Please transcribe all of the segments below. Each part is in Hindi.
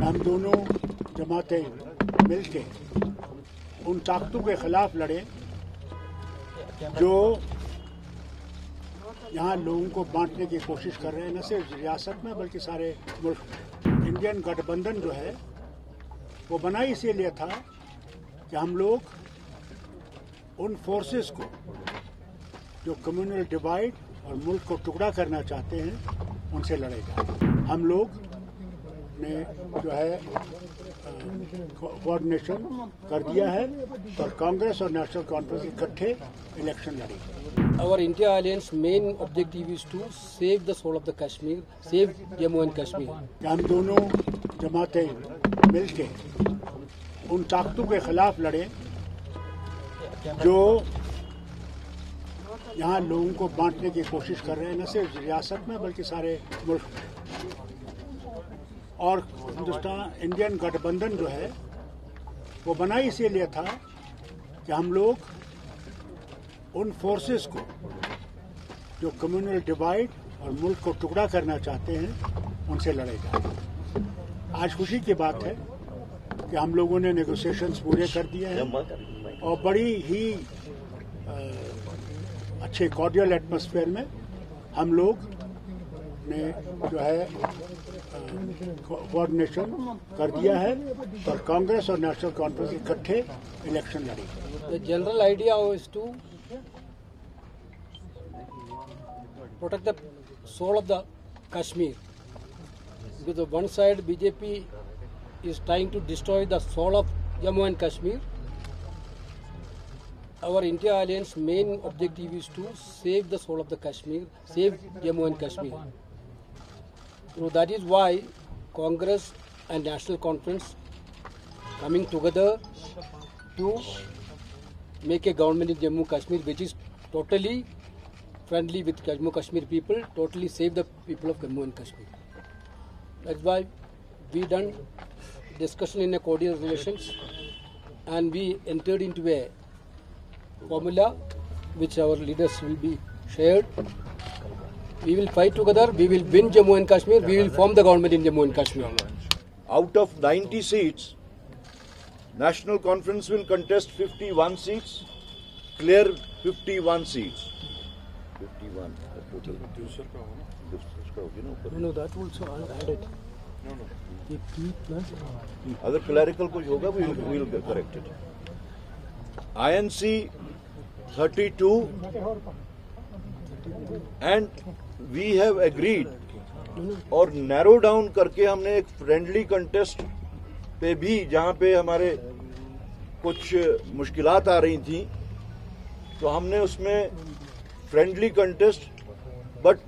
हम दोनों जमातें मिलके उन ताकतों के खिलाफ लड़े जो यहाँ लोगों को बांटने की कोशिश कर रहे हैं, न सिर्फ रियासत में बल्कि सारे मुल्क में। इंडियन गठबंधन जो है वो बना इसीलिए था कि हम लोग उन फोर्सेस को जो कम्युनल डिवाइड और मुल्क को टुकड़ा करना चाहते हैं उनसे लड़े जाए। हम लोग ने जो है कोऑर्डिनेशन कर दिया है और कांग्रेस और नेशनल कॉन्फ्रेंस इकट्ठे इलेक्शन लड़ेंगे। Our India Alliance main objective is to save the soul of the Kashmir, save Jammu and Kashmir. हम दोनों जमातें मिलके उन ताकतों के खिलाफ लड़े जो यहाँ लोगों को बांटने की कोशिश कर रहे हैं, न सिर्फ रियासत में बल्कि सारे मुल्क में। और हिंदुस्तान इंडियन गठबंधन जो है वो बना इसीलिए था कि हम लोग उन फोर्सेस को जो कम्युनल डिवाइड और मुल्क को टुकड़ा करना चाहते हैं उनसे लड़े जाए। आज खुशी की बात है कि हम लोगों ने नेगोशिएशंस पूरे कर दिए हैं और बड़ी ही अच्छे कॉर्डियल एटमॉस्फेयर में हम लोग ने जो है कोऑर्डिनेशन कर दिया है और कांग्रेस और नेशनल कॉन्फ्रेंस इकट्ठे इलेक्शन लड़ेंगे। The general idea is to protect the soul of the Kashmir. Because on one side BJP is trying to destroy the soul of Jammu and Kashmir. Our India Alliance main objective is to save the soul of the Kashmir, save Jammu and Kashmir. So that is why Congress and National Conference coming together to make a government in Jammu Kashmir which is totally friendly with Jammu Kashmir people, totally save the people of Jammu and Kashmir. That's why we done discussion in a cordial relations and we entered into a formula which our leaders will be shared. We will fight together, we will win Jammu and Kashmir, we will form the government in Jammu and Kashmir. Out of 90 seats, National Conference will contest 51 seats, clear 51 seats. 51 total. No, that also added. Other clerical kuch hoga, we will correct it. INC 32 and we have agreed और नैरो डाउन करके हमने एक फ्रेंडली कंटेस्ट पे भी जहाँ पे हमारे कुछ मुश्किलात आ रही थी तो हमने उसमें friendly contest but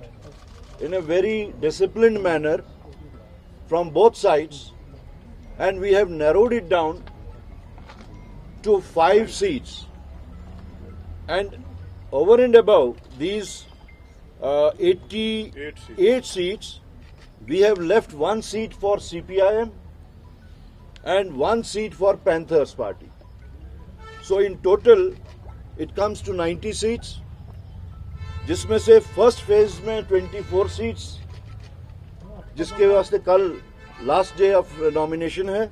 in a very disciplined manner from both sides and we have narrowed it down to 5 seats and over and above these 88 seats we have left 1 seat for CPIM and 1 seat for Panthers party. So in total it comes to 90 seats जिसमें से फर्स्ट फेज में 24 सीट्स जिसके वास्ते कल लास्ट डे ऑफ नॉमिनेशन है,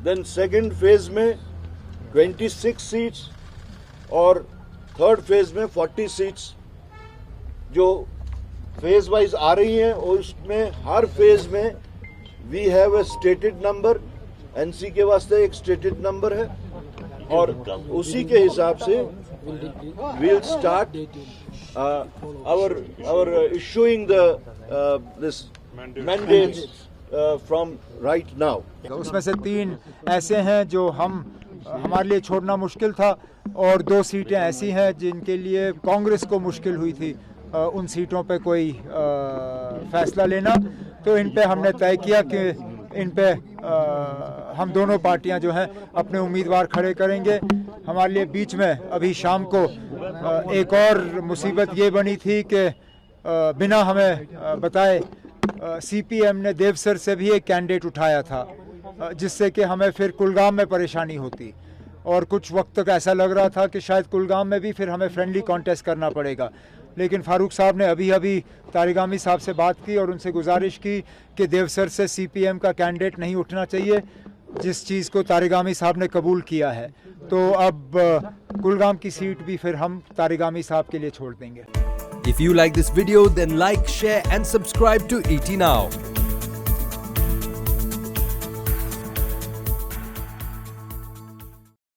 देन सेकंड फेज में 26 सीट्स और थर्ड फेज में 40 सीट्स जो फेज वाइज आ रही हैं और उसमें हर फेज में we have a stated number, NC के वास्ते एक स्टेटेड नंबर है और उसी के हिसाब से we'll start our issuing the this mandates from right now. उसमें से 3 ऐसे हैं जो हमारे लिए छोड़ना मुश्किल था और 2 सीटें ऐसी हैं जिनके लिए कांग्रेस को मुश्किल हुई थी उन सीटों पे कोई फैसला लेना। तो इन पे हमने तय किया कि इन पे हम दोनों पार्टियां जो हैं अपने उम्मीदवार खड़े करेंगे। हमारे लिए बीच में अभी शाम को एक और मुसीबत ये बनी थी कि बिना हमें बताए सीपीएम ने देवसर से भी एक कैंडिडेट उठाया था जिससे कि हमें फिर कुलगाम में परेशानी होती और कुछ वक्त तक ऐसा लग रहा था कि शायद कुलगाम में भी फिर हमें फ्रेंडली कॉन्टेस्ट करना पड़ेगा। लेकिन फारूक साहब ने अभी अभी तारिगामी साहब से बात की और उनसे गुजारिश की कि देवसर से CPM का कैंडिडेट नहीं उठना चाहिए, जिस चीज़ को तारिगामी साहब ने कबूल किया है। तो अब कुलगाम की सीट भी फिर हम तारिगामी साहब के लिए छोड़ देंगे। If you like this video, then like, share and subscribe to ET Now.